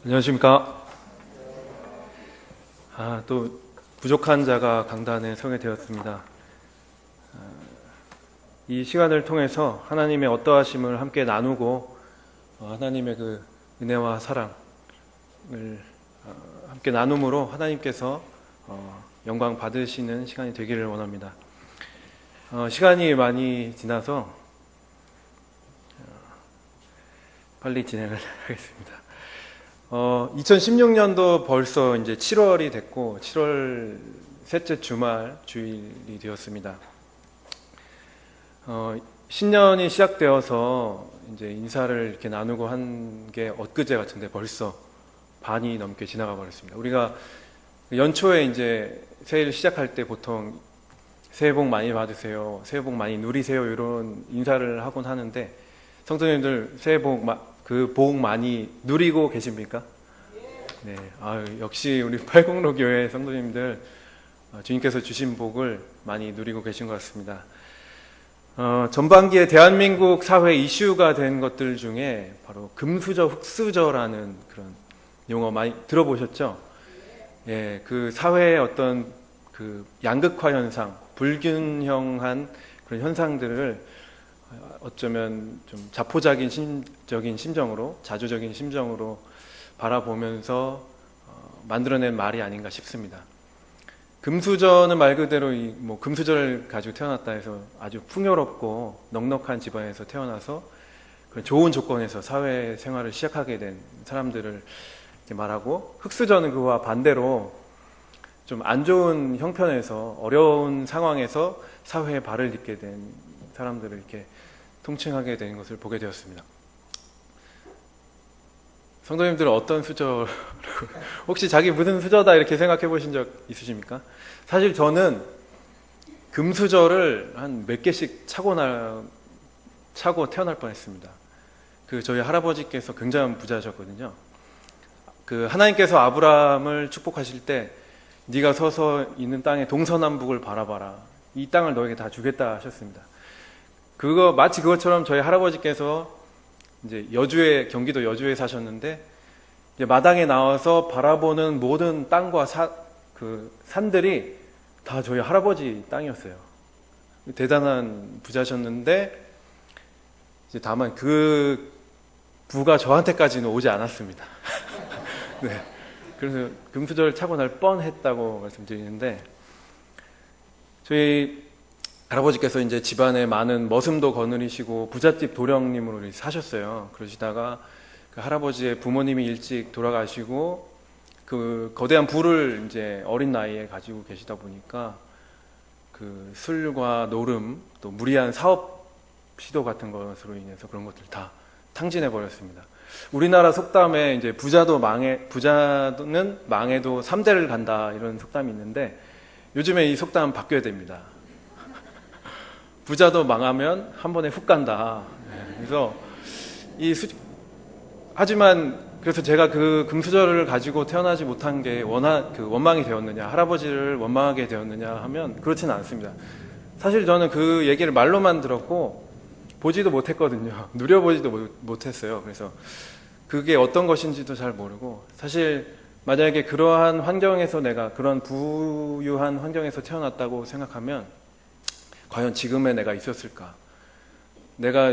안녕하십니까. 또 부족한 자가 강단에 서게 되었습니다. 이 시간을 통해서 하나님의 어떠하심을 함께 나누고 하나님의 그 은혜와 사랑을 함께 나눔으로 하나님께서 영광 받으시는 시간이 되기를 원합니다. 시간이 많이 지나서 빨리 진행을 하겠습니다. 2016년도 벌써 이제 7월이 됐고 7월 셋째 주말 주일이 되었습니다. 신년이 시작되어서 이제 인사를 이렇게 나누고 한 게 엊그제 같은데 벌써 반이 넘게 지나가 버렸습니다. 우리가 연초에 이제 새해를 시작할 때 보통 새해 복 많이 받으세요, 새해 복 많이 누리세요 이런 인사를 하곤 하는데 성도님들 새해 복 많이 누리고 계십니까? 네, 역시 우리 팔공로 교회 성도님들 주님께서 주신 복을 많이 누리고 계신 것 같습니다. 전반기에 대한민국 사회 이슈가 된 것들 중에 바로 금수저, 흑수저라는 그런 용어 많이 들어보셨죠? 예, 그 사회의 어떤 그 양극화 현상, 불균형한 그런 현상들을 어쩌면 좀 자포자기적인 심정으로, 자조적인 심정으로 바라보면서 만들어낸 말이 아닌가 싶습니다. 금수저는 말 그대로 금수저를 가지고 태어났다 해서 아주 풍요롭고 넉넉한 집안에서 태어나서 좋은 조건에서 사회 생활을 시작하게 된 사람들을 말하고, 흑수저는 그와 반대로 좀 안 좋은 형편에서 어려운 상황에서 사회에 발을 딛게 된 사람들을 이렇게 통칭하게 되는 것을 보게 되었습니다. 성도님들은 어떤 수저, 혹시 자기 무슨 수저다 이렇게 생각해 보신 적 있으십니까? 사실 저는 금수저를 한 몇 개씩 차고 태어날 뻔했습니다. 저희 할아버지께서 굉장한 부자셨거든요. 하나님께서 아브라함을 축복하실 때 네가 서서 있는 땅의 동서남북을 바라봐라. 이 땅을 너에게 다 주겠다 하셨습니다. 마치 그것처럼 저희 할아버지께서 이제 경기도 여주에 사셨는데, 이제 마당에 나와서 바라보는 모든 땅과 산들이 다 저희 할아버지 땅이었어요. 대단한 부자셨는데, 이제 다만 그 부가 저한테까지는 오지 않았습니다. 네. 그래서 금수저를 차고 날 뻔했다고 말씀드리는데, 저희 할아버지께서 이제 집안에 많은 머슴도 거느리시고 부잣집 도령님으로 사셨어요. 그러시다가 그 할아버지의 부모님이 일찍 돌아가시고 그 거대한 부를 이제 어린 나이에 가지고 계시다 보니까 술과 노름, 또 무리한 사업 시도 같은 것으로 인해서 그런 것들 다 탕진해 버렸습니다. 우리나라 속담에 이제 부자는 망해도 3대를 간다 이런 속담이 있는데, 요즘에 이 속담 바뀌어야 됩니다. 부자도 망하면 한 번에 훅 간다. 그래서 그래서 제가 그 금수저를 가지고 태어나지 못한 게 원망이 되었느냐, 할아버지를 원망하게 되었느냐 하면 그렇지는 않습니다. 사실 저는 그 얘기를 말로만 들었고 보지도 못했거든요. 누려보지도 못했어요. 그래서 그게 어떤 것인지도 잘 모르고, 사실 만약에 그러한 환경에서 내가 그런 부유한 환경에서 태어났다고 생각하면 과연 지금의 내가 있었을까? 내가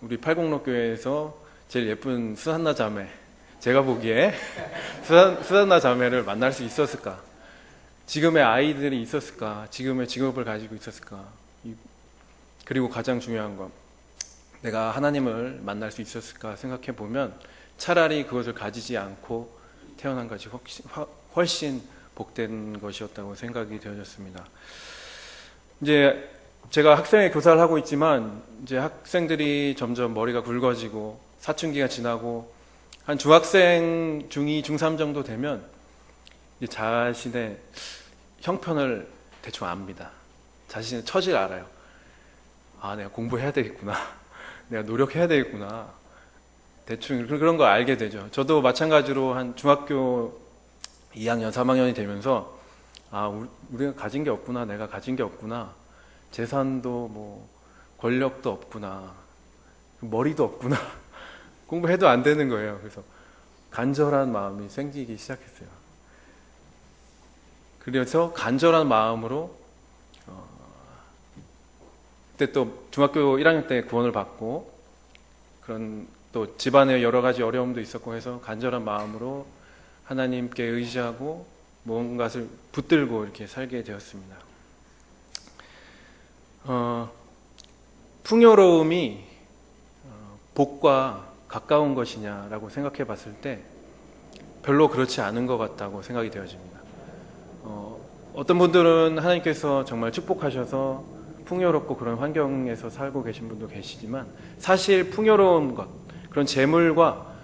우리 팔공로 교회에서 제일 예쁜 수산나 자매, 제가 보기에 수산나 자매를 만날 수 있었을까? 지금의 아이들이 있었을까? 지금의 직업을 가지고 있었을까? 그리고 가장 중요한 건 내가 하나님을 만날 수 있었을까 생각해 보면 차라리 그것을 가지지 않고 태어난 것이 훨씬 복된 것이었다고 생각이 되어졌습니다. 이제 제가 학생회 교사를 하고 있지만 이제 학생들이 점점 머리가 굵어지고 사춘기가 지나고 한 중학생, 중2, 중3 정도 되면 이제 자신의 형편을 대충 압니다. 자신의 처지를 알아요. 내가 공부해야 되겠구나. 내가 노력해야 되겠구나. 대충 그런 걸 알게 되죠. 저도 마찬가지로 한 중학교 2학년, 3학년이 되면서 우리가 가진 게 없구나, 내가 가진 게 없구나, 재산도 권력도 없구나, 머리도 없구나, 공부해도 안 되는 거예요. 그래서 간절한 마음이 생기기 시작했어요. 그래서 간절한 마음으로 그때 또 중학교 1학년 때 구원을 받고 그런 또 집안에 여러 가지 어려움도 있었고 해서 간절한 마음으로 하나님께 의지하고 무언가를 붙들고 이렇게 살게 되었습니다. 풍요로움이 복과 가까운 것이냐라고 생각해 봤을 때 별로 그렇지 않은 것 같다고 생각이 되어집니다. 어떤 분들은 하나님께서 정말 축복하셔서 풍요롭고 그런 환경에서 살고 계신 분도 계시지만 사실 풍요로운 것, 그런 재물과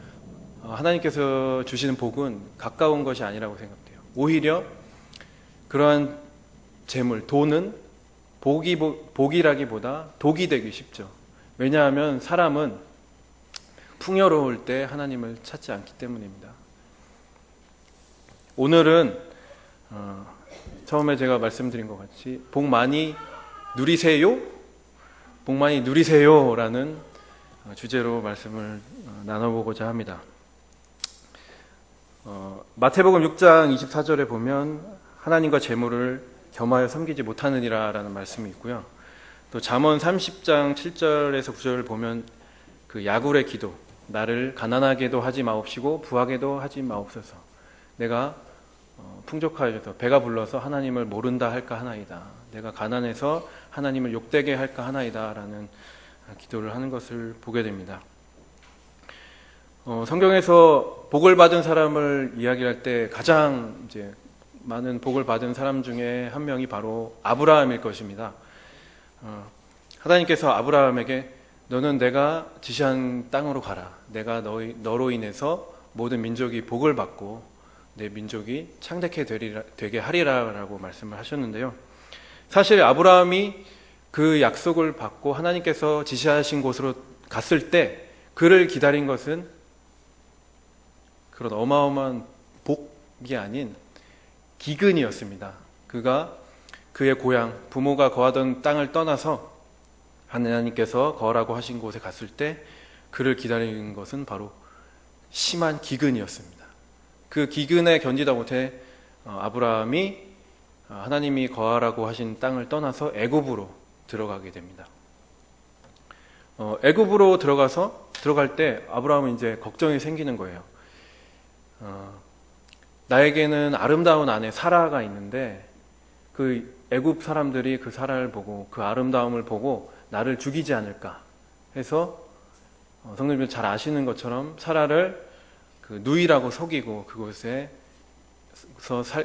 하나님께서 주시는 복은 가까운 것이 아니라고 생각돼요. 오히려 그러한 재물, 돈은 복이라기보다 독이 되기 쉽죠. 왜냐하면 사람은 풍요로울 때 하나님을 찾지 않기 때문입니다. 오늘은 처음에 제가 말씀드린 것 같이 복 많이 누리세요? 복 많이 누리세요 라는 주제로 말씀을 나눠보고자 합니다. 마태복음 6장 24절에 보면 하나님과 재물을 겸하여 섬기지 못하느니라 라는 말씀이 있고요. 또 잠언 30장 7절에서 9절을 보면 그 야굴의 기도, 나를 가난하게도 하지 마옵시고 부하게도 하지 마옵소서. 내가 풍족하여서 배가 불러서 하나님을 모른다 할까 하나이다. 내가 가난해서 하나님을 욕되게 할까 하나이다 라는 기도를 하는 것을 보게 됩니다. 성경에서 복을 받은 사람을 이야기할 때 가장 이제 많은 복을 받은 사람 중에 한 명이 바로 아브라함일 것입니다. 하나님께서 아브라함에게 너는 내가 지시한 땅으로 가라. 내가 너로 인해서 모든 민족이 복을 받고 내 민족이 창대케 되게 하리라 라고 말씀을 하셨는데요. 사실 아브라함이 그 약속을 받고 하나님께서 지시하신 곳으로 갔을 때 그를 기다린 것은 그런 어마어마한 복이 아닌 기근이었습니다. 그가 그의 고향, 부모가 거하던 땅을 떠나서 하나님께서 거하라고 하신 곳에 갔을 때 그를 기다리는 것은 바로 심한 기근이었습니다. 그 기근에 견디다 못해 아브라함이 하나님이 거하라고 하신 땅을 떠나서 애굽으로 들어가게 됩니다. 애굽으로 들어갈 때 아브라함은 이제 걱정이 생기는 거예요. 나에게는 아름다운 아내 사라가 있는데 그 애굽 사람들이 그 사라를 보고 그 아름다움을 보고 나를 죽이지 않을까 해서 성도님들 잘 아시는 것처럼 사라를 그 누이라고 속이고 그곳에서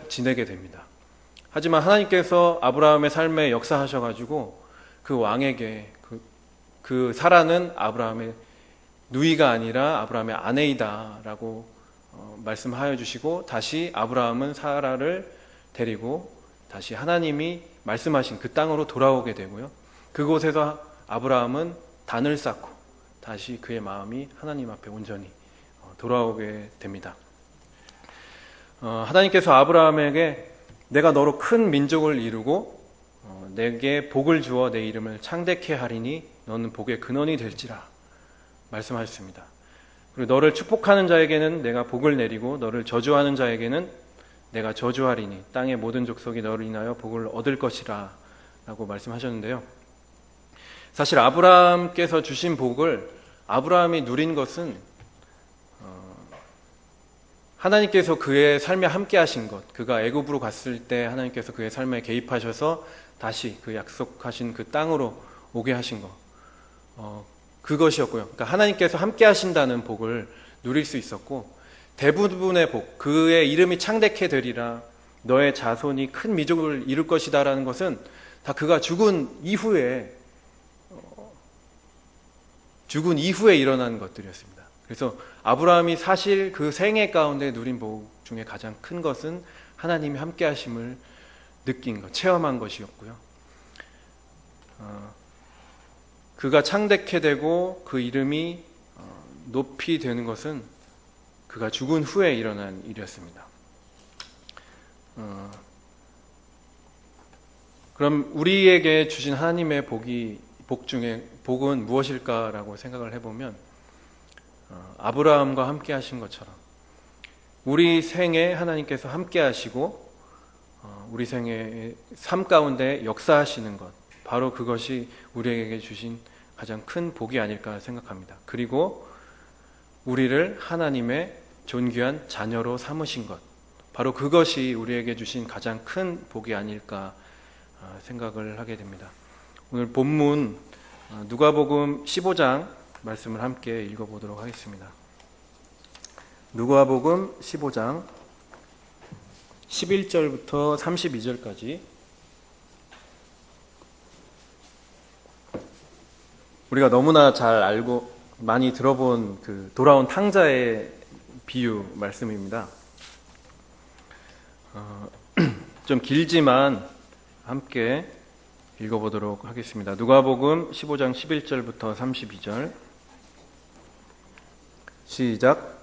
지내게 됩니다. 하지만 하나님께서 아브라함의 삶에 역사하셔가지고 그 왕에게 그 사라는 아브라함의 누이가 아니라 아브라함의 아내이다 라고 말씀하여 주시고 다시 아브라함은 사라를 데리고 다시 하나님이 말씀하신 그 땅으로 돌아오게 되고요. 그곳에서 아브라함은 단을 쌓고 다시 그의 마음이 하나님 앞에 온전히 돌아오게 됩니다. 하나님께서 아브라함에게 내가 너로 큰 민족을 이루고 내게 복을 주어 내 이름을 창대케 하리니 너는 복의 근원이 될지라 말씀하셨습니다. 그리고 너를 축복하는 자에게는 내가 복을 내리고 너를 저주하는 자에게는 내가 저주하리니 땅의 모든 족속이 너를 인하여 복을 얻을 것이라 라고 말씀하셨는데요. 사실 아브라함께서 주신 복을 아브라함이 누린 것은 하나님께서 그의 삶에 함께 하신 것, 그가 애굽으로 갔을 때 하나님께서 그의 삶에 개입하셔서 다시 그 약속하신 그 땅으로 오게 하신 것, 그것이었고요. 그러니까 하나님께서 함께 하신다는 복을 누릴 수 있었고 대부분의 복, 그의 이름이 창대케 되리라, 너의 자손이 큰 민족을 이룰 것이다 라는 것은 다 그가 죽은 이후에 일어난 것들이었습니다. 그래서 아브라함이 사실 그 생애 가운데 누린 복 중에 가장 큰 것은 하나님이 함께 하심을 느낀 것, 체험한 것이었고요. 그가 창대케 되고 그 이름이 높이 되는 것은 그가 죽은 후에 일어난 일이었습니다. 그럼 우리에게 주신 하나님의 복 중에 복은 무엇일까라고 생각을 해보면 아브라함과 함께 하신 것처럼 우리 생에 하나님께서 함께 하시고 우리 생의 삶 가운데 역사하시는 것, 바로 그것이 우리에게 주신 가장 큰 복이 아닐까 생각합니다. 그리고 우리를 하나님의 존귀한 자녀로 삼으신 것, 바로 그것이 우리에게 주신 가장 큰 복이 아닐까 생각을 하게 됩니다. 오늘 본문 누가복음 15장 말씀을 함께 읽어보도록 하겠습니다. 누가복음 15장 11절부터 32절까지. 우리가 너무나 잘 알고 많이 들어본 그 돌아온 탕자의 비유 말씀입니다. 좀 길지만 함께 읽어보도록 하겠습니다. 누가복음 15장 11절부터 32절. 시작.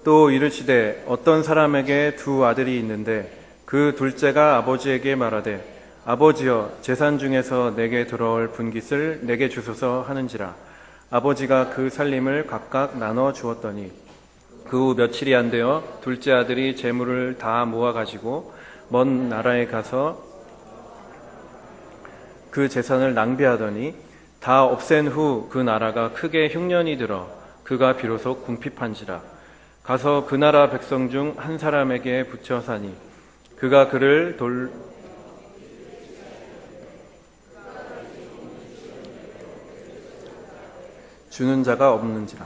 또 이르시되 어떤 사람에게 두 아들이 있는데 그 둘째가 아버지에게 말하되 아버지여 재산 중에서 내게 들어올 분깃을 내게 주소서 하는지라. 아버지가 그 살림을 각각 나눠 주었더니 그 후 며칠이 안 되어 둘째 아들이 재물을 다 모아 가지고 먼 나라에 가서 그 재산을 낭비하더니 다 없앤 후 그 나라가 크게 흉년이 들어 그가 비로소 궁핍한지라. 가서 그 나라 백성 중 한 사람에게 붙여 사니 그가 그를 주는 자가 없는지라.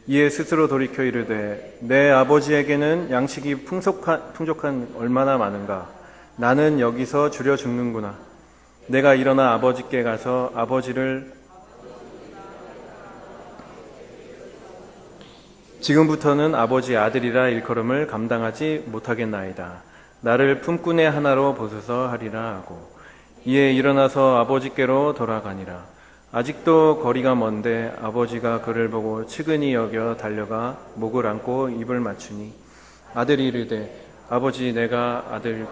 이에 스스로 돌이켜 이르되 내 아버지에게는 양식이 풍족한 얼마나 많은가. 나는 여기서 줄여 죽는구나. 내가 일어나 아버지께 가서 아버지를 지금부터는 아버지 아들이라 일컬음을 감당하지 못하겠나이다. 나를 품꾼의 하나로 보소서 하리라 하고 이에 일어나서 아버지께로 돌아가니라. 아직도 거리가 먼데 아버지가 그를 보고 측은히 여겨 달려가 목을 안고 입을 맞추니 아들이 이르되 아버지 내가 아들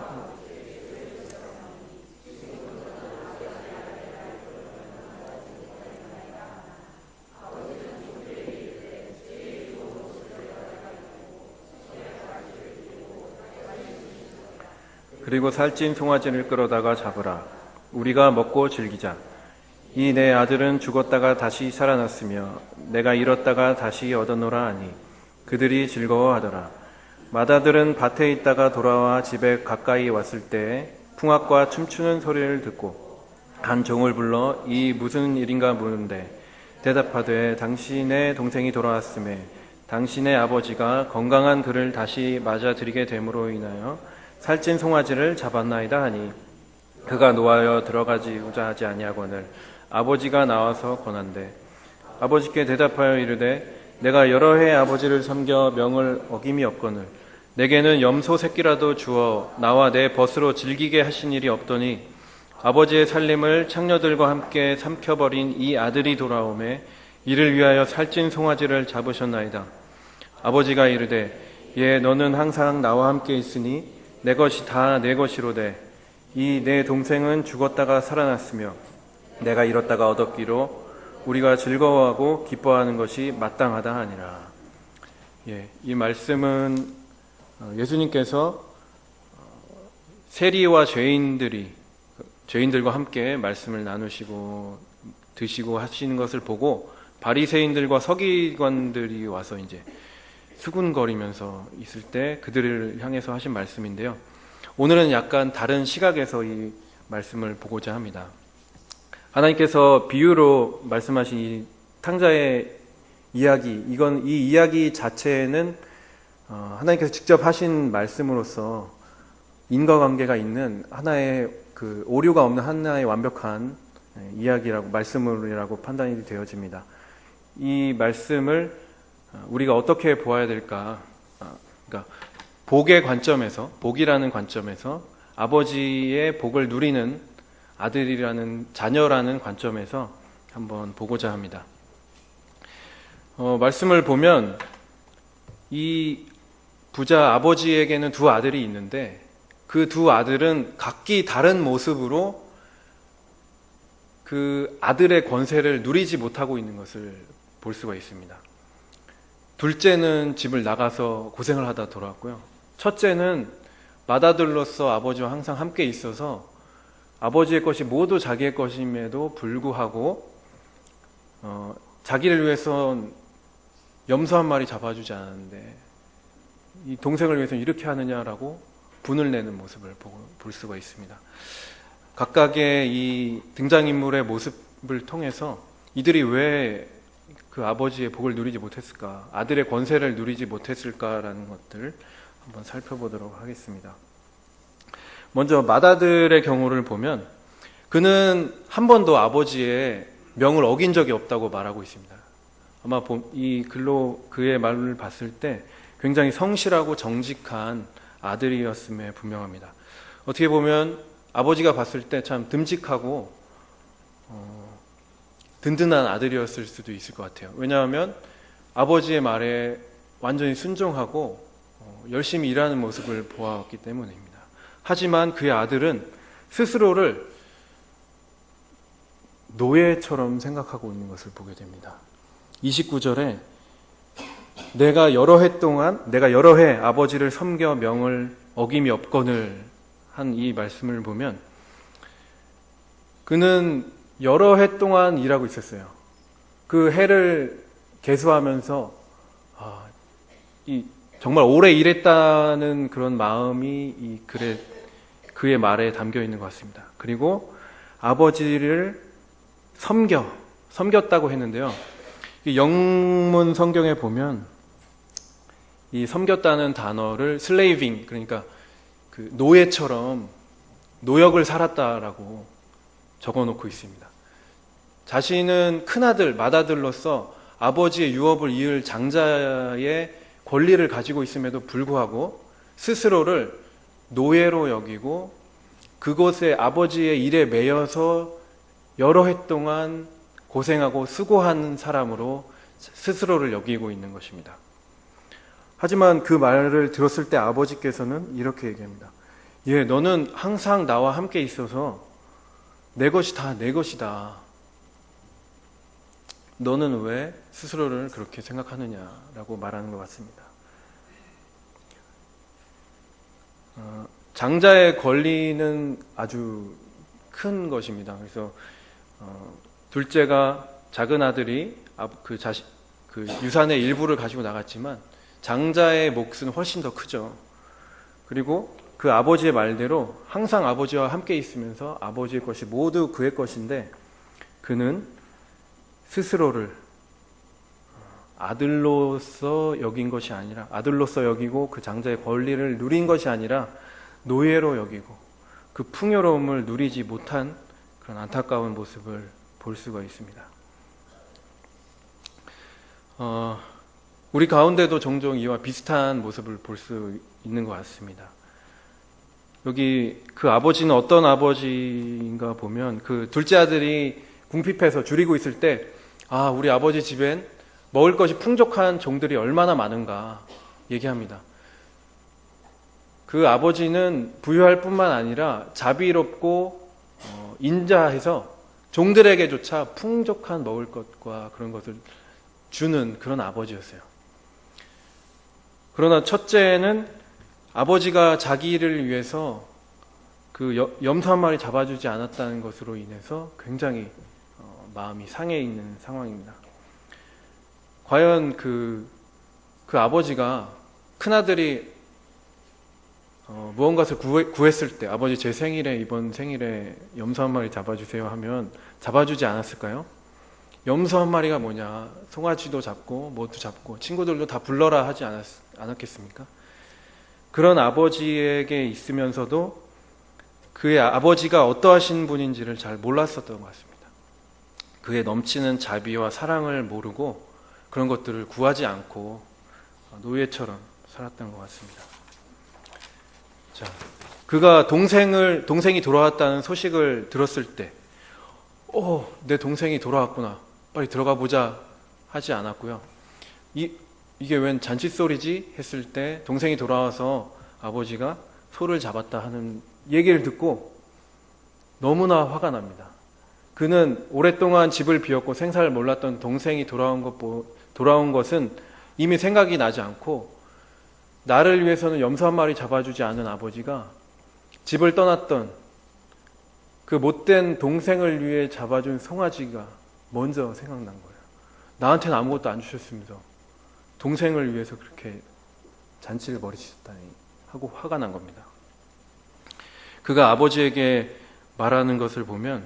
그리고 살찐 송아지를 끌어다가 잡으라. 우리가 먹고 즐기자. 이 내 아들은 죽었다가 다시 살아났으며 내가 잃었다가 다시 얻어노라 하니 그들이 즐거워하더라. 맏아들은 밭에 있다가 돌아와 집에 가까이 왔을 때에 풍악과 춤추는 소리를 듣고 한 종을 불러 이 무슨 일인가 묻는데 대답하되 당신의 동생이 돌아왔음에 당신의 아버지가 건강한 그를 다시 맞아들이게 됨으로 인하여 살찐 송아지를 잡았나이다 하니 그가 노하여 들어가지고자 하지 아니하거늘 아버지가 나와서 권한대 아버지께 대답하여 이르되 내가 여러 해 아버지를 섬겨 명을 어김이 없거늘 내게는 염소 새끼라도 주어 나와 내 벗으로 즐기게 하신 일이 없더니 아버지의 살림을 창녀들과 함께 삼켜버린 이 아들이 돌아오매 이를 위하여 살찐 송아지를 잡으셨나이다. 아버지가 이르되 예 너는 항상 나와 함께 있으니 내 것이 다 내 것이로되 이 내 동생은 죽었다가 살아났으며 내가 잃었다가 얻었기로 우리가 즐거워하고 기뻐하는 것이 마땅하다 하니라. 이 말씀은 예수님께서 세리와 죄인들과 함께 말씀을 나누시고 드시고 하시는 것을 보고 바리새인들과 서기관들이 와서 이제 수군거리면서 있을 때 그들을 향해서 하신 말씀인데요. 오늘은 약간 다른 시각에서 이 말씀을 보고자 합니다. 하나님께서 비유로 말씀하신 이 탕자의 이야기, 이 이야기 자체는 하나님께서 직접 하신 말씀으로서 인과관계가 있는 하나의 그 오류가 없는 하나의 완벽한 이야기라고 말씀이라고 판단이 되어집니다. 이 말씀을 우리가 어떻게 보아야 될까? 그러니까 복이라는 관점에서 아버지의 복을 누리는 아들이라는 자녀라는 관점에서 한번 보고자 합니다. 말씀을 보면 이 부자 아버지에게는 두 아들이 있는데 그 두 아들은 각기 다른 모습으로 그 아들의 권세를 누리지 못하고 있는 것을 볼 수가 있습니다. 둘째는 집을 나가서 고생을 하다 돌아왔고요. 첫째는 맏아들로서 아버지와 항상 함께 있어서 아버지의 것이 모두 자기의 것임에도 불구하고 자기를 위해선 염소 한 마리 잡아주지 않았는데 이 동생을 위해서 이렇게 하느냐라고 분을 내는 모습을 볼 수가 있습니다. 각각의 이 등장인물의 모습을 통해서 이들이 왜 그 아버지의 복을 누리지 못했을까, 아들의 권세를 누리지 못했을까라는 것들을 한번 살펴보도록 하겠습니다. 먼저 맏아들의 경우를 보면 그는 한 번도 아버지의 명을 어긴 적이 없다고 말하고 있습니다. 아마 이 글로 그의 말을 봤을 때 굉장히 성실하고 정직한 아들이었음에 분명합니다. 어떻게 보면 아버지가 봤을 때 참 듬직하고 든든한 아들이었을 수도 있을 것 같아요. 왜냐하면 아버지의 말에 완전히 순종하고 열심히 일하는 모습을 보았기 때문입니다. 하지만 그의 아들은 스스로를 노예처럼 생각하고 있는 것을 보게 됩니다. 29절에 내가 여러 해 아버지를 섬겨 명을 어김이 없거늘 한 이 말씀을 보면 그는 여러 해 동안 일하고 있었어요. 그 해를 계수하면서 정말 오래 일했다는 그런 마음이 그의 말에 담겨 있는 것 같습니다. 그리고 아버지를 섬겼다고 했는데요. 영문 성경에 보면 이 섬겼다는 단어를 슬레이빙, 그러니까 그 노예처럼 노역을 살았다라고 적어놓고 있습니다. 자신은 큰아들, 맏아들로서 아버지의 유업을 이을 장자의 권리를 가지고 있음에도 불구하고 스스로를 노예로 여기고 그곳에 아버지의 일에 매여서 여러 해 동안 고생하고 수고한 사람으로 스스로를 여기고 있는 것입니다. 하지만 그 말을 들었을 때 아버지께서는 이렇게 얘기합니다. 너는 항상 나와 함께 있어서 내 것이 다 내 것이다. 너는 왜 스스로를 그렇게 생각하느냐라고 말하는 것 같습니다. 장자의 권리는 아주 큰 것입니다. 그래서 둘째가 작은 아들이 그 유산의 일부를 가지고 나갔지만 장자의 몫은 훨씬 더 크죠. 그리고 그 아버지의 말대로 항상 아버지와 함께 있으면서 아버지의 것이 모두 그의 것인데 그는 스스로를 아들로서 여긴 것이 아니라 아들로서 여기고 그 장자의 권리를 누린 것이 아니라 노예로 여기고 그 풍요로움을 누리지 못한 그런 안타까운 모습을 볼 수가 있습니다. 우리 가운데도 종종 이와 비슷한 모습을 볼 수 있는 것 같습니다. 여기 그 아버지는 어떤 아버지인가 보면 그 둘째 아들이 궁핍해서 줄이고 있을 때 우리 아버지 집엔 먹을 것이 풍족한 종들이 얼마나 많은가 얘기합니다. 그 아버지는 부유할 뿐만 아니라 자비롭고 인자해서 종들에게조차 풍족한 먹을 것과 그런 것을 주는 그런 아버지였어요. 그러나 첫째는 아버지가 자기 일을 위해서 그 염소 한 마리 잡아주지 않았다는 것으로 인해서 굉장히 마음이 상해 있는 상황입니다. 과연 그 아버지가 큰아들이 무언가를 구했을 때 아버지 제 생일에 이번 생일에 염소 한 마리 잡아주세요 하면 잡아주지 않았을까요? 염소 한 마리가 뭐냐, 송아지도 잡고 뭐도 잡고 친구들도 다 불러라 하지 않았겠습니까? 그런 아버지에게 있으면서도 그의 아버지가 어떠하신 분인지를 잘 몰랐었던 것 같습니다. 그의 넘치는 자비와 사랑을 모르고 그런 것들을 구하지 않고 노예처럼 살았던 것 같습니다. 자, 그가 동생이 돌아왔다는 소식을 들었을 때, 내 동생이 돌아왔구나. 빨리 들어가 보자 하지 않았고요. 이게 웬 잔칫소리지? 했을 때 동생이 돌아와서 아버지가 소를 잡았다 하는 얘기를 듣고 너무나 화가 납니다. 그는 오랫동안 집을 비웠고 생사를 몰랐던 동생이 돌아온 것은 이미 생각이 나지 않고 나를 위해서는 염소 한 마리 잡아주지 않은 아버지가 집을 떠났던 그 못된 동생을 위해 잡아준 송아지가 먼저 생각난 거예요. 나한테는 아무것도 안 주셨으면서 동생을 위해서 그렇게 잔치를 벌이셨다니 하고 화가 난 겁니다. 그가 아버지에게 말하는 것을 보면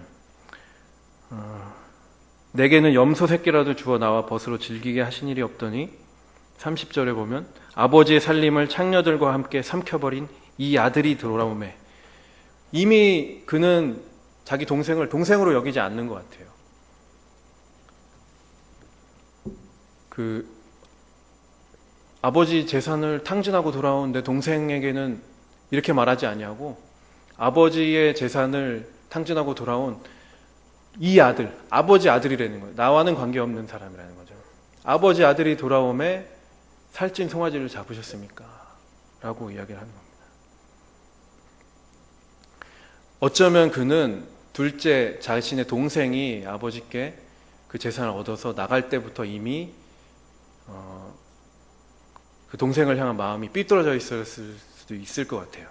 내게는 염소 새끼라도 주어 나와 벗으로 즐기게 하신 일이 없더니 30절에 보면 아버지의 살림을 창녀들과 함께 삼켜버린 이 아들이 돌아오매 이미 그는 자기 동생을 동생으로 여기지 않는 것 같아요. 그 아버지 재산을 탕진하고 돌아온 내 동생에게는 이렇게 말하지 아니하고 아버지의 재산을 탕진하고 돌아온 이 아들, 아버지 아들이라는 거예요. 나와는 관계없는 사람이라는 거죠. 아버지 아들이 돌아오매 살찐 송아지를 잡으셨습니까? 라고 이야기를 하는 겁니다. 어쩌면 그는 둘째 자신의 동생이 아버지께 그 재산을 얻어서 나갈 때부터 이미 그 동생을 향한 마음이 삐뚤어져 있었을 수도 있을 것 같아요.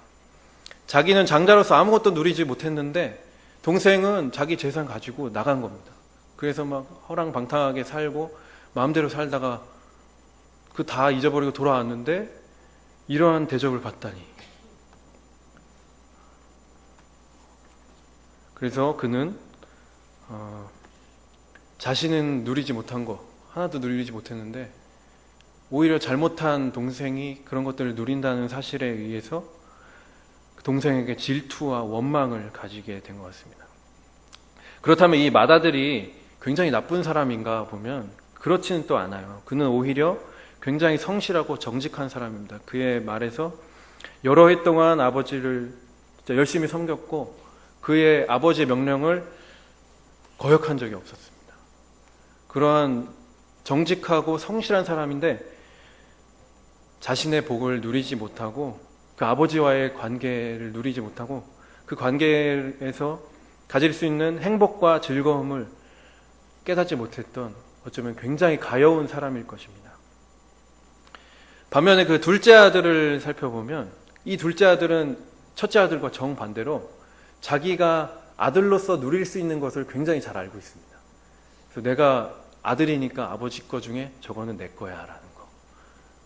자기는 장자로서 아무것도 누리지 못했는데 동생은 자기 재산 가지고 나간 겁니다. 그래서 막 허랑방탕하게 살고 마음대로 살다가 그 다 잊어버리고 돌아왔는데 이러한 대접을 받다니. 그래서 그는 자신은 누리지 못한 거 하나도 누리지 못했는데 오히려 잘못한 동생이 그런 것들을 누린다는 사실에 의해서 그 동생에게 질투와 원망을 가지게 된 것 같습니다. 그렇다면 이 맏아들이 굉장히 나쁜 사람인가 보면 그렇지는 또 않아요. 그는 오히려 굉장히 성실하고 정직한 사람입니다. 그의 말에서 여러 해 동안 아버지를 진짜 열심히 섬겼고 그의 아버지의 명령을 거역한 적이 없었습니다. 그러한 정직하고 성실한 사람인데 자신의 복을 누리지 못하고 그 아버지와의 관계를 누리지 못하고 그 관계에서 가질 수 있는 행복과 즐거움을 깨닫지 못했던 어쩌면 굉장히 가여운 사람일 것입니다. 반면에 그 둘째 아들을 살펴보면 이 둘째 아들은 첫째 아들과 정반대로 자기가 아들로서 누릴 수 있는 것을 굉장히 잘 알고 있습니다. 그래서 내가 아들이니까 아버지 거 중에 저거는 내 거야 라는 거.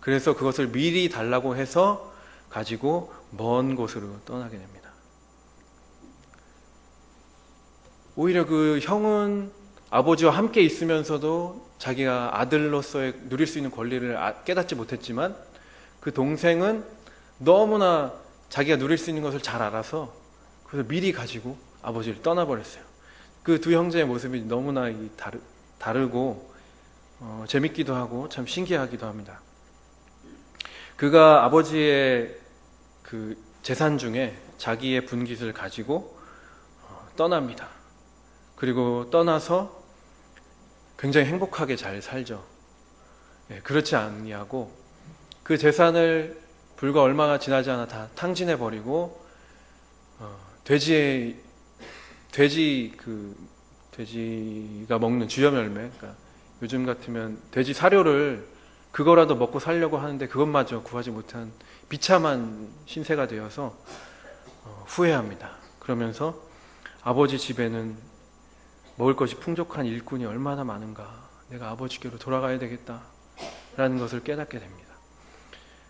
그래서 그것을 미리 달라고 해서 가지고 먼 곳으로 떠나게 됩니다. 오히려 그 형은 아버지와 함께 있으면서도 자기가 아들로서의 누릴 수 있는 권리를 깨닫지 못했지만 그 동생은 너무나 자기가 누릴 수 있는 것을 잘 알아서 그래서 미리 가지고 아버지를 떠나버렸어요. 그 두 형제의 모습이 너무나 다르고 재밌기도 하고 참 신기하기도 합니다. 그가 아버지의 그 재산 중에 자기의 분깃을 가지고 떠납니다. 그리고 떠나서 굉장히 행복하게 잘 살죠. 그렇지 않냐고 그 재산을 불과 얼마가 지나지 않아 다 탕진해버리고 돼지가 먹는 주염 열매, 그러니까 요즘 같으면 돼지 사료를 그거라도 먹고 살려고 하는데 그것마저 구하지 못한 비참한 신세가 되어서 후회합니다. 그러면서 아버지 집에는 먹을 것이 풍족한 일꾼이 얼마나 많은가, 내가 아버지께로 돌아가야 되겠다라는 것을 깨닫게 됩니다.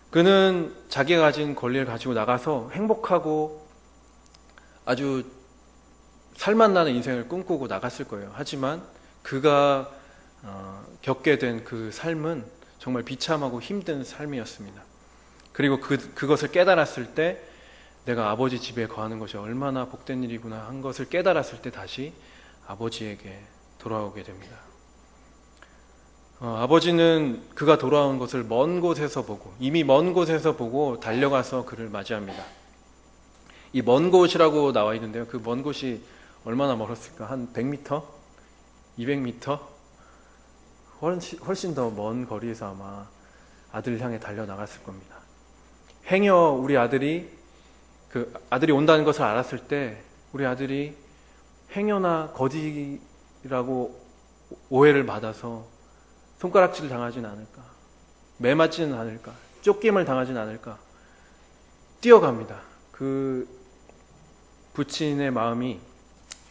그는 자기가 가진 권리를 가지고 나가서 행복하고 아주 살맛나는 인생을 꿈꾸고 나갔을 거예요. 하지만 그가 겪게 된 그 삶은 정말 비참하고 힘든 삶이었습니다. 그리고 그것을 깨달았을 때 내가 아버지 집에 거하는 것이 얼마나 복된 일이구나 한 것을 깨달았을 때 다시 아버지에게 돌아오게 됩니다. 아버지는 그가 돌아온 것을 먼 곳에서 보고 이미 먼 곳에서 보고 달려가서 그를 맞이합니다. 이 먼 곳이라고 나와 있는데요. 그 먼 곳이 얼마나 멀었을까? 한 100m? 200m? 훨씬 더 먼 거리에서 아마 아들을 향해 달려나갔을 겁니다. 행여 우리 아들이 온다는 것을 알았을 때 우리 아들이 행여나 거지라고 오해를 받아서 손가락질을 당하진 않을까, 매맞지는 않을까, 쫓김을 당하지는 않을까 뛰어갑니다. 그 부친의 마음이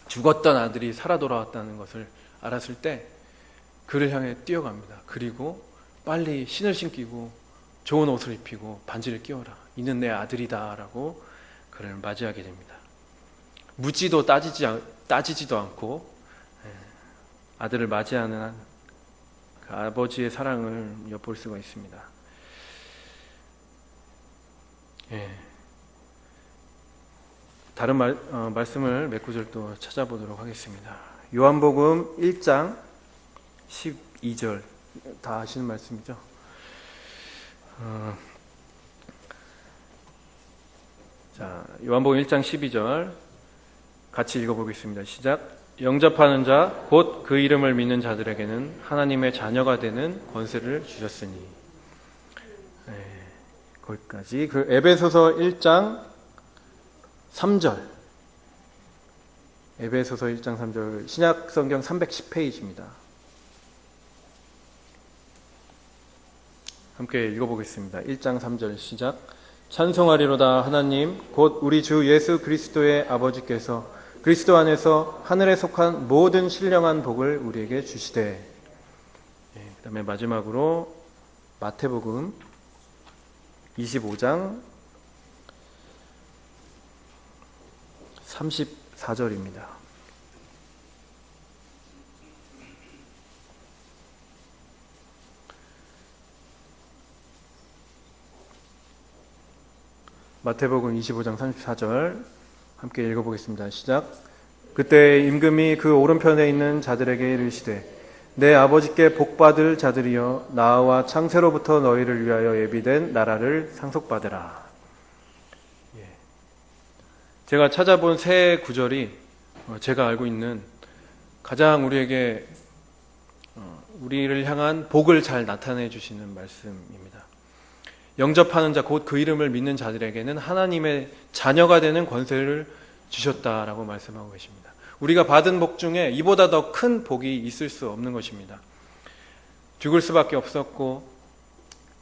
죽었던 아들이 살아 돌아왔다는 것을 알았을 때 그를 향해 뛰어갑니다. 그리고 빨리 신을 신기고 좋은 옷을 입히고 반지를 끼워라, 이는 내 아들이다 라고 그를 맞이하게 됩니다. 묻지도 따지지도 않고 아들을 맞이하는 그 아버지의 사랑을 엿볼 수가 있습니다. 다른 말씀을 몇 구절 또 찾아보도록 하겠습니다. 요한복음 1장 12절, 다 아시는 말씀이죠. 자, 요한복음 1장 12절 같이 읽어보겠습니다. 시작. 영접하는 자 곧 그 이름을 믿는 자들에게는 하나님의 자녀가 되는 권세를 주셨으니. 거기까지. 그 에베소서 1장 3절, 에베소서 1장 3절, 신약성경 310페이지입니다. 함께 읽어보겠습니다. 1장 3절 시작. 찬송하리로다 하나님 곧 우리 주 예수 그리스도의 아버지께서 그리스도 안에서 하늘에 속한 모든 신령한 복을 우리에게 주시되. 그 다음에 마지막으로 마태복음 25장 34절입니다. 마태복음 25장 34절 함께 읽어보겠습니다. 시작. 그때 임금이 그 오른편에 있는 자들에게 이르시되 내 아버지께 복받을 자들이여 나와 창세로부터 너희를 위하여 예비된 나라를 상속받으라. 제가 찾아본 세 구절이 제가 알고 있는 가장 우리에게 우리를 향한 복을 잘 나타내 주시는 말씀입니다. 영접하는 자 곧 그 이름을 믿는 자들에게는 하나님의 자녀가 되는 권세를 주셨다라고 말씀하고 계십니다. 우리가 받은 복 중에 이보다 더 큰 복이 있을 수 없는 것입니다. 죽을 수밖에 없었고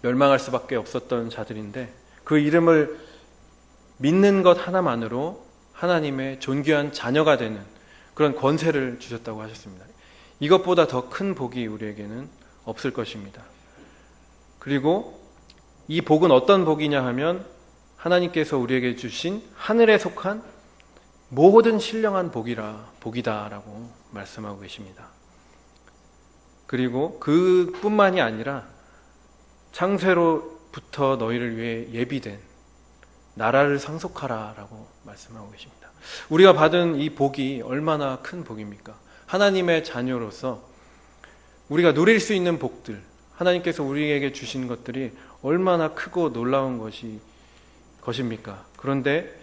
멸망할 수밖에 없었던 자들인데 그 이름을 믿는 것 하나만으로 하나님의 존귀한 자녀가 되는 그런 권세를 주셨다고 하셨습니다. 이것보다 더 큰 복이 우리에게는 없을 것입니다. 그리고 이 복은 어떤 복이냐 하면 하나님께서 우리에게 주신 하늘에 속한 모든 신령한 복이다라고 말씀하고 계십니다. 그리고 그뿐만이 아니라 창세로부터 너희를 위해 예비된 나라를 상속하라라고 말씀하고 계십니다. 우리가 받은 이 복이 얼마나 큰 복입니까? 하나님의 자녀로서 우리가 누릴 수 있는 복들, 하나님께서 우리에게 주신 것들이 얼마나 크고 놀라운 것입니까? 그런데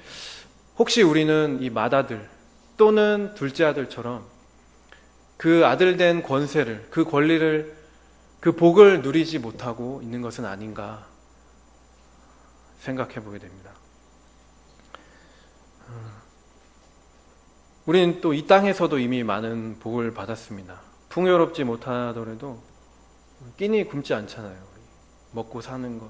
혹시 우리는 이 맏아들 또는 둘째 아들처럼 그 아들 된 권세를, 그 권리를, 그 복을 누리지 못하고 있는 것은 아닌가 생각해 보게 됩니다. 우리는 또 이 땅에서도 이미 많은 복을 받았습니다. 풍요롭지 못하더라도 끼니 굶지 않잖아요. 먹고 사는 것,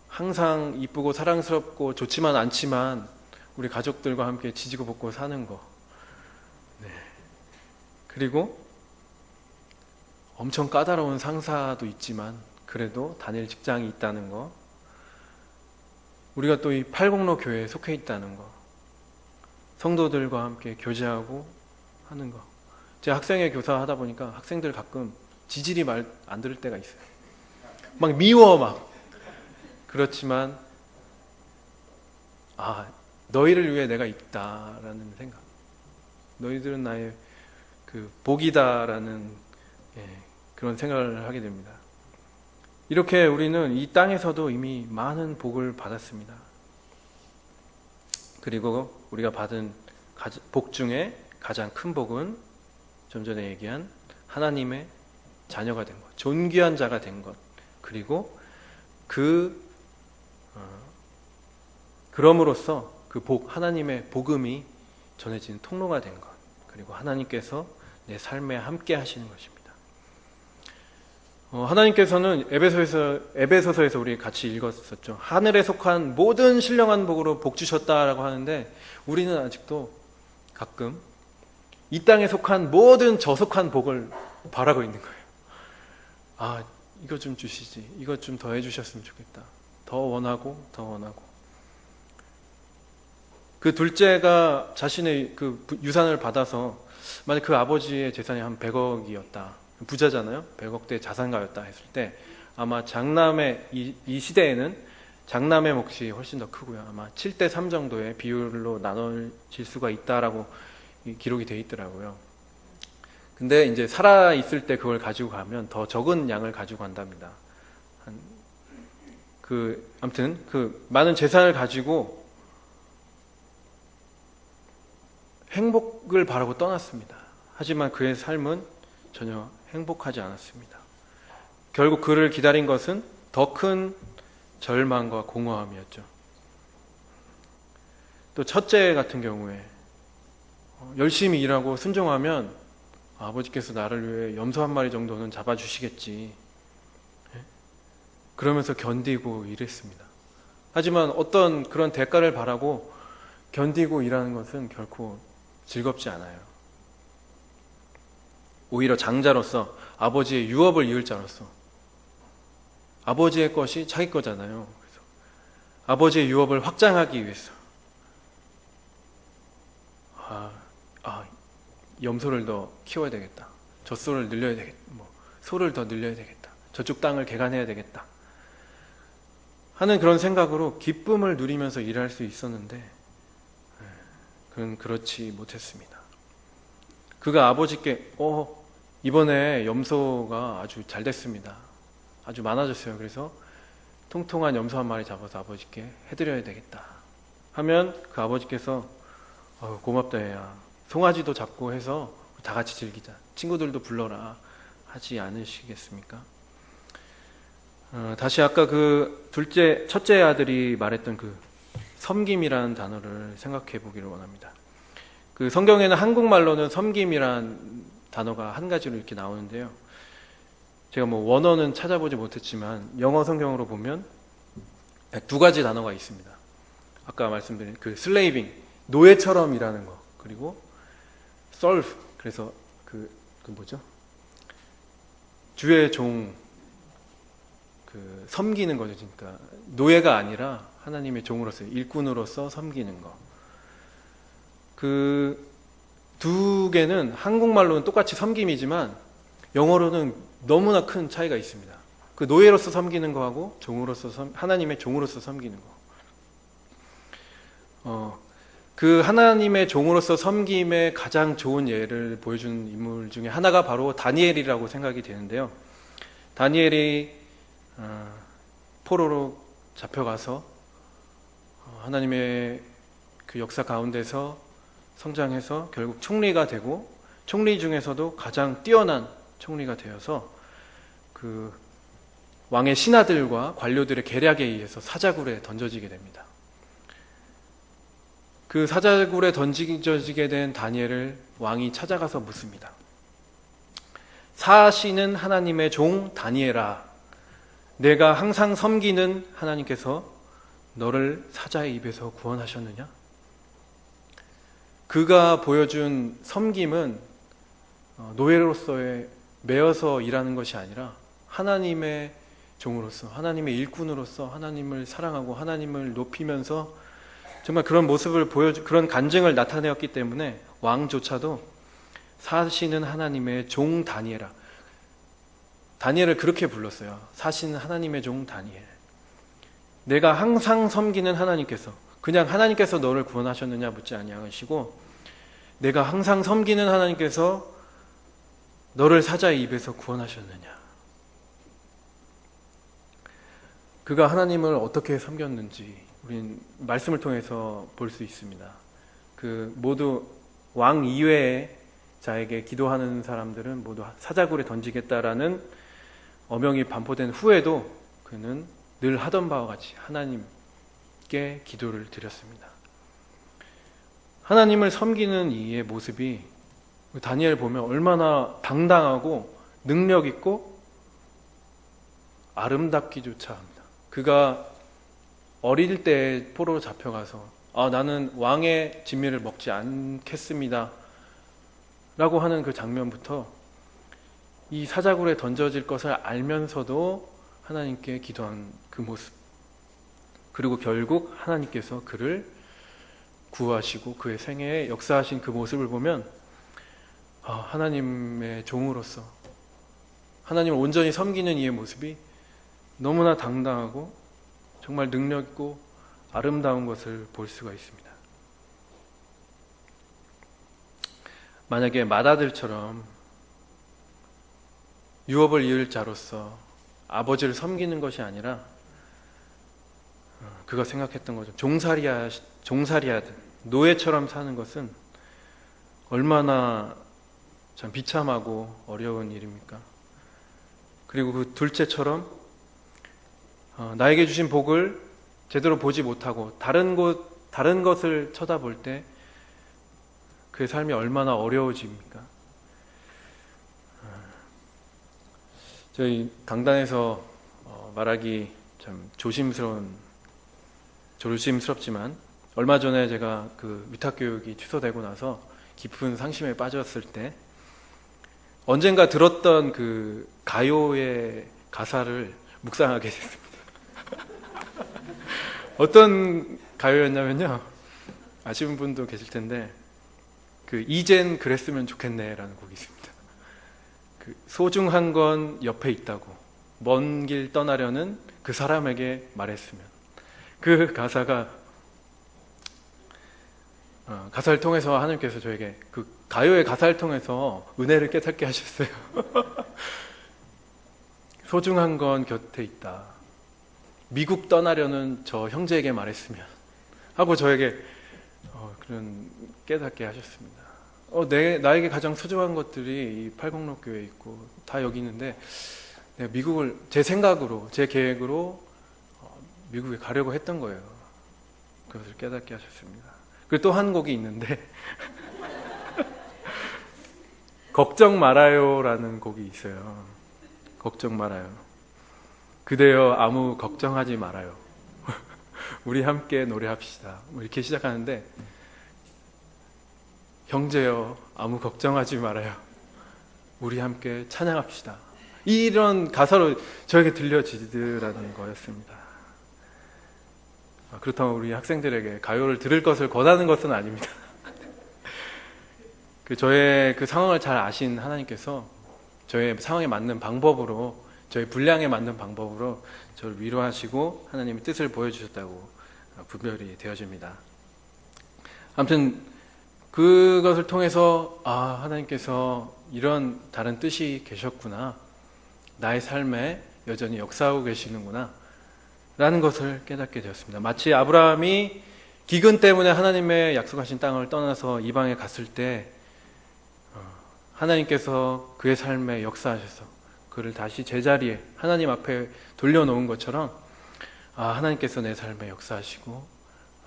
항상 이쁘고 사랑스럽고 좋지만 않지만 우리 가족들과 함께 지지고 볶고 사는 것, 그리고 엄청 까다로운 상사도 있지만 그래도 다닐 직장이 있다는 것, 우리가 또 이 팔공로 교회에 속해 있다는 것, 성도들과 함께 교제하고 하는 것. 제가 학생회 교사 하다 보니까 학생들 가끔 지질이 말 안 들을 때가 있어요. 막 미워 막. 그렇지만 너희를 위해 내가 있다라는 생각, 너희들은 나의 그 복이다라는 그런 생각을 하게 됩니다. 이렇게 우리는 이 땅에서도 이미 많은 복을 받았습니다. 그리고 우리가 받은 복 중에 가장 큰 복은 좀 전에 얘기한 하나님의 자녀가 된 것, 존귀한 자가 된 것, 그리고 그럼으로써 그 복, 하나님의 복음이 전해지는 통로가 된 것, 그리고 하나님께서 내 삶에 함께 하시는 것입니다. 하나님께서는 에베소서에서 우리 같이 읽었었죠. 하늘에 속한 모든 신령한 복으로 복 주셨다라고 하는데 우리는 아직도 가끔 이 땅에 속한 모든 저속한 복을 바라고 있는 거예요. 아, 이거 좀 주시지. 이거 좀 더 해주셨으면 좋겠다. 더 원하고 더 원하고. 그 둘째가 자신의 그 유산을 받아서 만약 그 아버지의 재산이 한 100억이었다. 부자잖아요. 100억대 자산가였다 했을 때 아마 장남의 이 시대에는 장남의 몫이 훨씬 더 크고요. 아마 7대 3 정도의 비율로 나눠질 수가 있다라고 기록이 돼 있더라고요. 근데 이제 살아 있을 때 그걸 가지고 가면 더 적은 양을 가지고 간답니다. 아무튼 그 많은 재산을 가지고 행복을 바라고 떠났습니다. 하지만 그의 삶은 전혀 행복하지 않았습니다. 결국 그를 기다린 것은 더 큰 절망과 공허함이었죠. 또 첫째 같은 경우에 열심히 일하고 순종하면 아버지께서 나를 위해 염소 한 마리 정도는 잡아주시겠지. 그러면서 견디고 일했습니다. 하지만 어떤 그런 대가를 바라고 견디고 일하는 것은 결코 즐겁지 않아요. 오히려 장자로서 아버지의 유업을 이을 자로서 아버지의 것이 자기 거잖아요. 그래서 아버지의 유업을 확장하기 위해서 염소를 더 키워야 되겠다. 젖소를 늘려야 되겠다. 소를 더 늘려야 되겠다. 저쪽 땅을 개간해야 되겠다. 하는 그런 생각으로 기쁨을 누리면서 일할 수 있었는데 그는 그렇지 못했습니다. 그가 아버지께 이번에 염소가 아주 잘 됐습니다. 아주 많아졌어요. 그래서 통통한 염소 한 마리 잡아서 아버지께 해드려야 되겠다 하면 그 아버지께서 고맙다 얘야. 송아지도 잡고 해서 다 같이 즐기자. 친구들도 불러라 하지 않으시겠습니까? 다시 아까 그 첫째 아들이 말했던 그 섬김이라는 단어를 생각해 보기를 원합니다. 그 성경에는 한국말로는 섬김이란 단어가 한 가지로 이렇게 나오는데요. 제가 원어는 찾아보지 못했지만 영어 성경으로 보면 두 가지 단어가 있습니다. 아까 말씀드린 그 슬레이빙, 노예처럼 일하는 거, 그리고 serve, 그래서 그 뭐죠? 주의 종, 섬기는 거죠. 그러니까 노예가 아니라 하나님의 종으로서, 일꾼으로서 섬기는 거. 그 두 개는 한국말로는 똑같이 섬김이지만 영어로는 너무나 큰 차이가 있습니다. 그 노예로서 섬기는 거하고 하나님의 종으로서 섬기는 거. 그 하나님의 종으로서 섬김의 가장 좋은 예를 보여준 인물 중에 하나가 바로 다니엘이라고 생각이 되는데요. 다니엘이 포로로 잡혀가서 하나님의 그 역사 가운데서 성장해서 결국 총리가 되고 총리 중에서도 가장 뛰어난 총리가 되어서 그 왕의 신하들과 관료들의 계략에 의해서 사자굴에 던져지게 됩니다. 그 사자굴에 던져지게 된 다니엘을 왕이 찾아가서 묻습니다. 사시는 하나님의 종 다니엘아, 내가 항상 섬기는 하나님께서 너를 사자의 입에서 구원하셨느냐? 그가 보여준 섬김은 노예로서의 매여서 일하는 것이 아니라 하나님의 종으로서, 하나님의 일꾼으로서 하나님을 사랑하고 하나님을 높이면서 정말 그런 모습을 그런 간증을 나타내었기 때문에 왕조차도 사시는 하나님의 종 다니엘아, 다니엘을 그렇게 불렀어요. 사시는 하나님의 종 다니엘. 내가 항상 섬기는 하나님께서, 그냥 하나님께서 너를 구원하셨느냐 묻지 아니하시고 내가 항상 섬기는 하나님께서 너를 사자의 입에서 구원하셨느냐. 그가 하나님을 어떻게 섬겼는지 우린 말씀을 통해서 볼 수 있습니다. 그 모두 왕 이외의 자에게 기도하는 사람들은 모두 사자굴에 던지겠다라는 어명이 반포된 후에도 그는 늘 하던 바와 같이 하나님께 기도를 드렸습니다. 하나님을 섬기는 이의 모습이 다니엘 보면 얼마나 당당하고 능력 있고 아름답기조차 합니다. 그가 어릴 때 포로로 잡혀가서 나는 왕의 진미를 먹지 않겠습니다 라고 하는 그 장면부터 이 사자굴에 던져질 것을 알면서도 하나님께 기도한 그 모습, 그리고 결국 하나님께서 그를 구하시고 그의 생애에 역사하신 그 모습을 보면 하나님의 종으로서 하나님을 온전히 섬기는 이의 모습이 너무나 당당하고 정말 능력 있고 아름다운 것을 볼 수가 있습니다. 만약에 맏아들처럼 유업을 이을 자로서 아버지를 섬기는 것이 아니라 그가 생각했던 거죠. 종살이하듯 노예처럼 사는 것은 얼마나 참 비참하고 어려운 일입니까? 그리고 그 둘째처럼 나에게 주신 복을 제대로 보지 못하고 다른 것을 쳐다볼 때 그의 삶이 얼마나 어려워집니까? 저희 강단에서 말하기 참 조심스럽지만 얼마 전에 제가 그 위탁교육이 취소되고 나서 깊은 상심에 빠졌을 때 언젠가 들었던 그 가요의 가사를 묵상하게 됐습니다. 어떤 가요였냐면요, 아시는 분도 계실 텐데 그 이젠 그랬으면 좋겠네 라는 곡이 있습니다. 그 소중한 건 옆에 있다고 먼 길 떠나려는 그 사람에게 말했으면, 그 가사가 가사를 통해서 하나님께서 저에게 그 가요의 가사를 통해서 은혜를 깨닫게 하셨어요. 소중한 건 곁에 있다. 미국 떠나려는 저 형제에게 말했으면 하고 저에게 그런 깨닫게 하셨습니다. 나에게 가장 소중한 것들이 이 팔공로 교회에 있고 다 여기 있는데 내가 미국을 제 생각으로 제 계획으로 미국에 가려고 했던 거예요. 그것을 깨닫게 하셨습니다. 그리고 또 한 곡이 있는데 걱정 말아요라는 곡이 있어요. 걱정 말아요. 그대여 아무 걱정하지 말아요. 우리 함께 노래합시다. 이렇게 시작하는데 형제여 아무 걱정하지 말아요. 우리 함께 찬양합시다. 이런 가사로 저에게 들려지더라는 거였습니다. 그렇다면 우리 학생들에게 가요를 들을 것을 권하는 것은 아닙니다. 저의 그 상황을 잘 아신 하나님께서 저의 상황에 맞는 방법으로, 저의 분량에 맞는 방법으로 저를 위로하시고 하나님의 뜻을 보여주셨다고 분별이 되어집니다. 아무튼 그것을 통해서 하나님께서 이런 다른 뜻이 계셨구나, 나의 삶에 여전히 역사하고 계시는구나 라는 것을 깨닫게 되었습니다. 마치 아브라함이 기근 때문에 하나님의 약속하신 땅을 떠나서 이방에 갔을 때 하나님께서 그의 삶에 역사하셔서 그를 다시 제자리에 하나님 앞에 돌려놓은 것처럼 하나님께서 내 삶에 역사하시고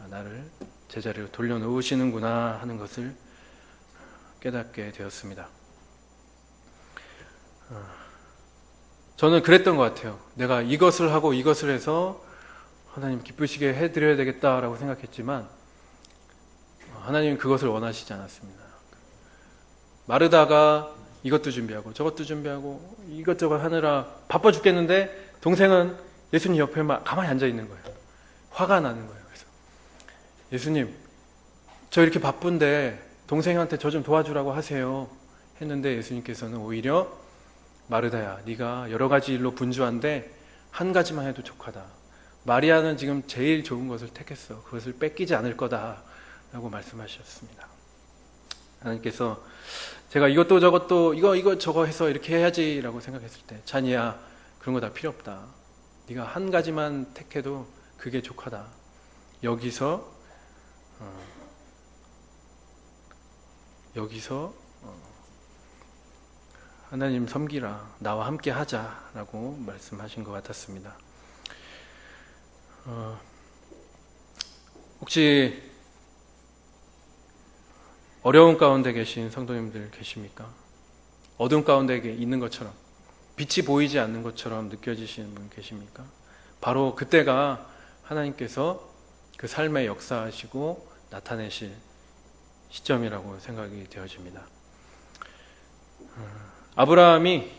나를 제자리로 돌려놓으시는구나 하는 것을 깨닫게 되었습니다. 저는 그랬던 것 같아요. 내가 이것을 하고 이것을 해서 하나님 기쁘시게 해드려야 되겠다라고 생각했지만 하나님은 그것을 원하시지 않았습니다. 마르다가 이것도 준비하고 저것도 준비하고 이것저것 하느라 바빠 죽겠는데 동생은 예수님 옆에 막 가만히 앉아 있는 거예요. 화가 나는 거예요. 그래서 예수님, 저 이렇게 바쁜데 동생한테 저 좀 도와주라고 하세요 했는데 예수님께서는 오히려 마르다야, 네가 여러 가지 일로 분주한데 한 가지만 해도 족하다. 마리아는 지금 제일 좋은 것을 택했어. 그것을 뺏기지 않을 거다 라고 말씀하셨습니다. 하나님께서 제가 이것도 저것도 이거 저거 해서 이렇게 해야지 라고 생각했을 때, 찬이야, 그런 거 다 필요 없다. 네가 한 가지만 택해도 그게 족하다. 여기서 하나님 섬기라, 나와 함께 하자라고 말씀하신 것 같았습니다. 혹시 어려운 가운데 계신 성도님들 계십니까? 어둠 가운데 있는 것처럼 빛이 보이지 않는 것처럼 느껴지시는 분 계십니까? 바로 그때가 하나님께서 그 삶에 역사하시고 나타내실 시점이라고 생각이 되어집니다. 아브라함이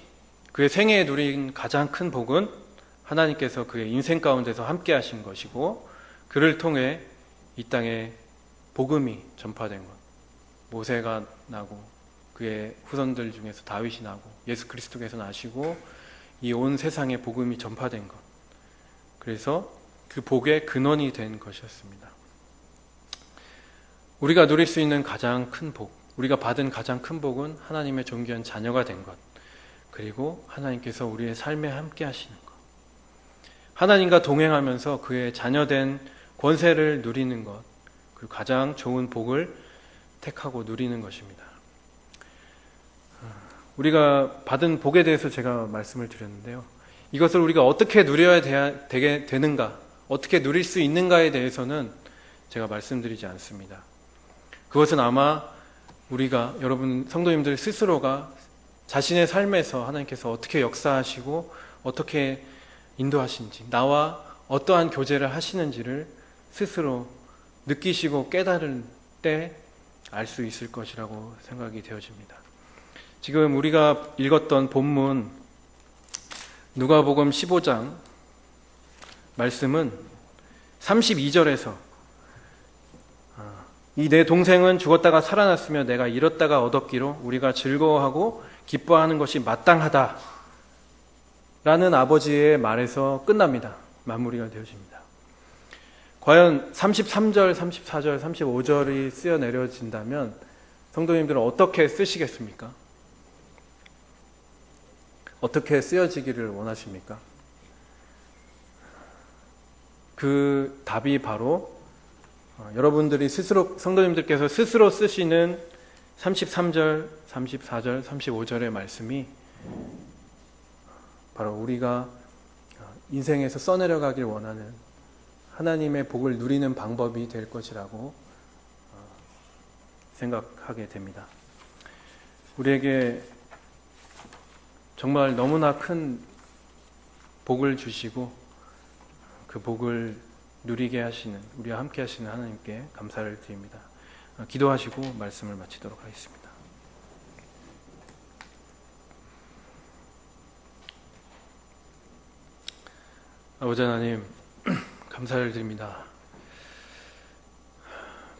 그의 생애에 누린 가장 큰 복은 하나님께서 그의 인생 가운데서 함께 하신 것이고, 그를 통해 이 땅에 복음이 전파된 것, 모세가 나고 그의 후손들 중에서 다윗이 나고 예수 그리스도께서 나시고 이 온 세상에 복음이 전파된 것, 그래서 그 복의 근원이 된 것이었습니다. 우리가 누릴 수 있는 가장 큰 복, 우리가 받은 가장 큰 복은 하나님의 존귀한 자녀가 된 것, 그리고 하나님께서 우리의 삶에 함께 하시는 것, 하나님과 동행하면서 그의 자녀된 권세를 누리는 것, 그리고 가장 좋은 복을 택하고 누리는 것입니다. 우리가 받은 복에 대해서 제가 말씀을 드렸는데요. 이것을 우리가 어떻게 누려야 되게 되는가, 어떻게 누릴 수 있는가에 대해서는 제가 말씀드리지 않습니다. 그것은 아마 우리가, 여러분 성도님들 스스로가 자신의 삶에서 하나님께서 어떻게 역사하시고 어떻게 인도하신지, 나와 어떠한 교제를 하시는지를 스스로 느끼시고 깨달을 때 알 수 있을 것이라고 생각이 되어집니다. 지금 우리가 읽었던 본문 누가복음 15장 말씀은 32절에서 이 내 동생은 죽었다가 살아났으며 내가 잃었다가 얻었기로 우리가 즐거워하고 기뻐하는 것이 마땅하다 라는 아버지의 말에서 끝납니다. 마무리가 되어집니다. 과연 33절, 34절, 35절이 쓰여 내려진다면 성도님들은 어떻게 쓰시겠습니까? 어떻게 쓰여지기를 원하십니까? 그 답이 바로 여러분들이 스스로, 성도님들께서 스스로 쓰시는 33절, 34절, 35절의 말씀이 바로 우리가 인생에서 써내려가길 원하는 하나님의 복을 누리는 방법이 될 것이라고 생각하게 됩니다. 우리에게 정말 너무나 큰 복을 주시고 그 복을 누리게 하시는, 우리와 함께 하시는 하나님께 감사를 드립니다. 기도하시고 말씀을 마치도록 하겠습니다. 아버지 하나님, 감사를 드립니다.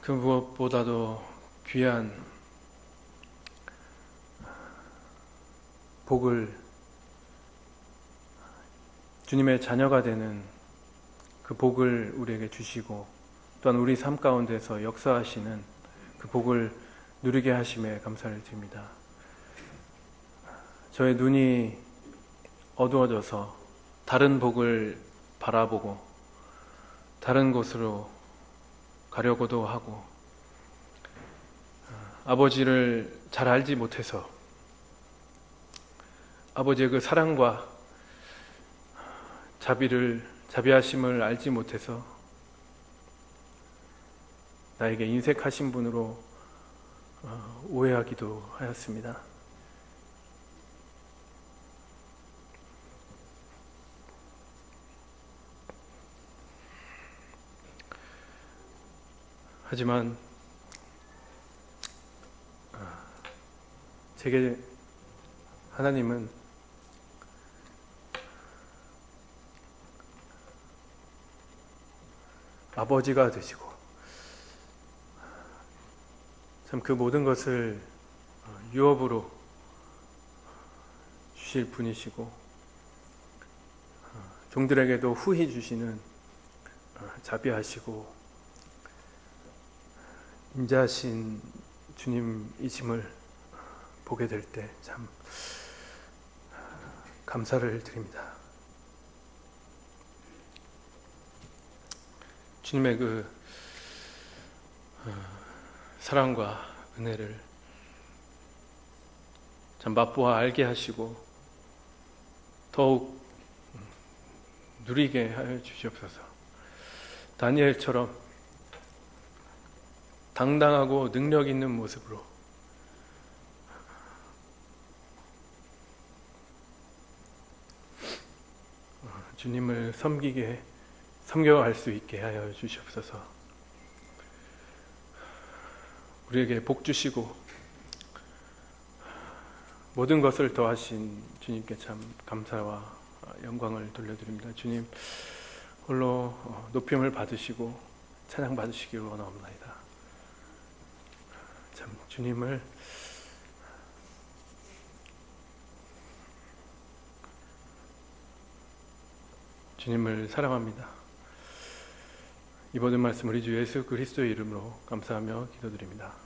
그 무엇보다도 귀한 복을, 주님의 자녀가 되는 그 복을 우리에게 주시고 또한 우리 삶 가운데서 역사하시는 그 복을 누리게 하심에 감사를 드립니다. 저의 눈이 어두워져서 다른 복을 바라보고 다른 곳으로 가려고도 하고 아버지를 잘 알지 못해서 아버지의 그 사랑과 자비하심을 알지 못해서 나에게 인색하신 분으로 오해하기도 하였습니다. 하지만 제게 하나님은 아버지가 되시고 참 그 모든 것을 유업으로 주실 분이시고 종들에게도 후히 주시는 자비하시고 인자하신 주님이심을 보게 될 때 참 감사를 드립니다. 주님의 그 사랑과 은혜를 참 맛보아 알게 하시고 더욱 누리게 하여 주시옵소서. 다니엘처럼 당당하고 능력 있는 모습으로 주님을 섬겨갈 수 있게 하여 주시옵소서. 우리에게 복 주시고 모든 것을 더하신 주님께 참 감사와 영광을 돌려드립니다. 주님 홀로 높임을 받으시고 찬양 받으시기를 원하옵나이다. 참 주님을 사랑합니다. 이 모든 말씀 우리 주 예수 그리스도의 이름으로 감사하며 기도드립니다.